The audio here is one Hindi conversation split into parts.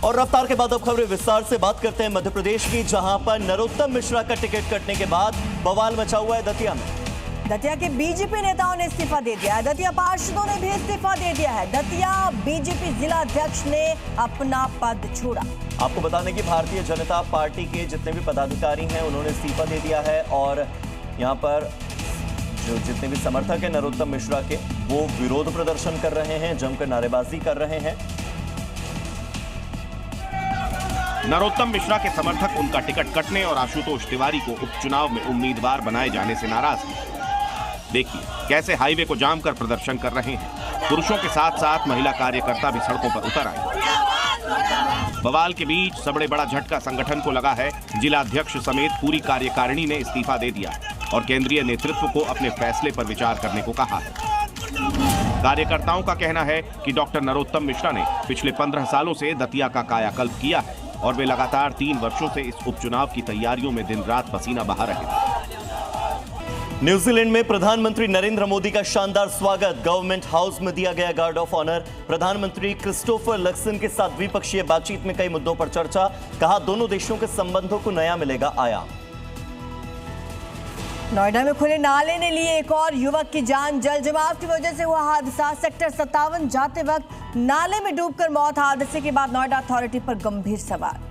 और रफ्तार के बाद अब खबरें विस्तार से बात करते हैं मध्य प्रदेश की, जहां पर नरोत्तम मिश्रा का टिकट कटने के बाद बवाल मचा हुआ है दतिया में। दतिया के बीजेपी नेताओं ने इस्तीफा दे दिया है। दतिया पार्षदों ने भी इस्तीफा दे दिया है। दतिया बीजेपी जिला अध्यक्ष ने अपना पद छोड़ा। आपको बता दें कि भारतीय जनता पार्टी के जितने भी पदाधिकारी हैं उन्होंने इस्तीफा दे दिया है और यहाँ पर जो जितने भी समर्थक हैं नरोत्तम मिश्रा के, वो विरोध प्रदर्शन कर रहे हैं, जमकर नारेबाजी कर रहे हैं। नरोत्तम मिश्रा के समर्थक उनका टिकट कटने और आशुतोष तिवारी को उपचुनाव में उम्मीदवार बनाए जाने से नाराज हैं। देखिए कैसे हाईवे को जाम कर प्रदर्शन कर रहे हैं। पुरुषों के साथ साथ महिला कार्यकर्ता भी सड़कों पर उतर आए। बवाल के बीच सबसे बड़ा झटका संगठन को लगा है। जिला अध्यक्ष समेत पूरी कार्यकारिणी ने इस्तीफा दे दिया और केंद्रीय नेतृत्व को अपने फैसले पर विचार करने को कहा है। कार्यकर्ताओं का कहना है कि डॉक्टर नरोत्तम मिश्रा ने पिछले 15 सालों से दतिया का कायाकल्प किया है और वे लगातार 3 वर्षों से इस उपचुनाव की तैयारियों में दिन रात पसीना बहा रहे हैं। न्यूजीलैंड में प्रधानमंत्री नरेंद्र मोदी का शानदार स्वागत। गवर्नमेंट हाउस में दिया गया गार्ड ऑफ ऑनर। प्रधानमंत्री क्रिस्टोफर लक्सन के साथ द्विपक्षीय बातचीत में कई मुद्दों पर चर्चा। कहा दोनों देशों के संबंधों को नया मिलेगा आयाम। नोएडा में खुले नाले ने लिए एक और युवक की जान। जल जमाव की वजह से हुआ हादसा। सेक्टर 57 जाते वक्त नाले में डूबकर मौत। हादसे के बाद नोएडा अथॉरिटी पर गंभीर सवाल।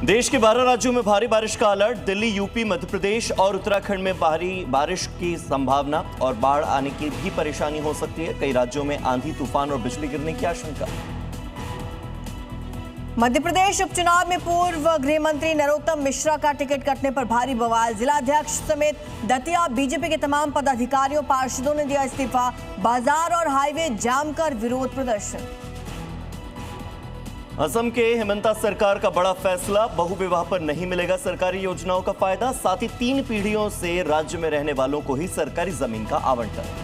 देश के 12 राज्यों में भारी बारिश का अलर्ट। दिल्ली, यूपी, मध्य प्रदेश और उत्तराखंड में भारी बारिश की संभावना और बाढ़ आने की भी परेशानी हो सकती है। कई राज्यों में आंधी, तूफान और बिजली गिरने की आशंका। मध्य प्रदेश उपचुनाव में पूर्व गृह मंत्री नरोत्तम मिश्रा का टिकट कटने पर भारी बवाल। जिला अध्यक्ष समेत दतिया बीजेपी के तमाम पदाधिकारियों, पार्षदों ने दिया इस्तीफा। बाजार और हाईवे जाम कर विरोध प्रदर्शन। असम के हेमंता सरकार का बड़ा फैसला। बहुविवाह पर नहीं मिलेगा सरकारी योजनाओं का फायदा। साथ ही 3 पीढ़ियों से राज्य में रहने वालों को ही सरकारी जमीन का आवंटन।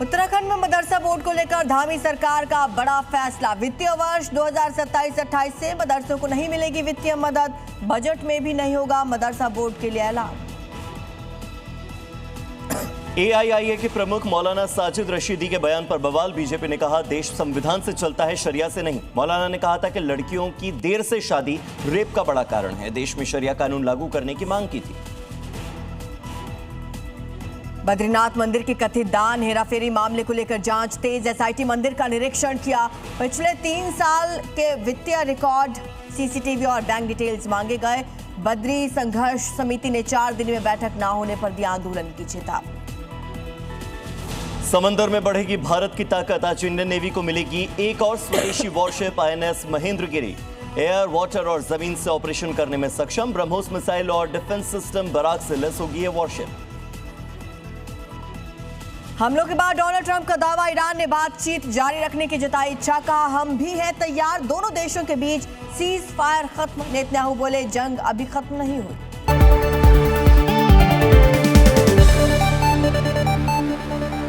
उत्तराखंड में मदरसा बोर्ड को लेकर धामी सरकार का बड़ा फैसला। वित्तीय वर्ष 2027-28 से मदरसों को नहीं मिलेगी वित्तीय मदद। बजट में भी नहीं होगा मदरसा बोर्ड के लिए ऐलान। AIIA के प्रमुख मौलाना साजिद रशीदी के बयान पर बवाल। बीजेपी ने कहा देश संविधान से चलता है, शरिया से नहीं। मौलाना ने कहा था कि लड़कियों की देर से शादी रेप का बड़ा कारण है। देश में शरिया कानून लागू करने की मांग की थी। बद्रीनाथ मंदिर के कथित दान हेराफेरी मामले को लेकर जांच तेज। SIT मंदिर का निरीक्षण किया। पिछले 3 साल के वित्तीय रिकॉर्ड, CCTV और बैंक डिटेल्स मांगे गए। बद्री संघर्ष समिति ने 4 दिन में बैठक न होने पर दिया आंदोलन की चेतावनी। समंदर में बढ़ेगी भारत की ताकत। आज इंडियन नेवी को मिलेगी एक और स्वदेशी worship INS Mahendragiri. Air, water और जमीन से ऑपरेशन करने में सक्षम। ब्रह्मोस मिसाइल और डिफेंस सिस्टम बराक से लैस होगी ये वॉरशिप। हमलों के बाद डोनाल्ड ट्रंप का दावा। ईरान ने बातचीत जारी रखने की जताई इच्छा। कहा हम भी हैं तैयार। दोनों देशों के बीच सीज फायर खत्म। नेतन्याहू बोले जंग अभी खत्म नहीं हुई।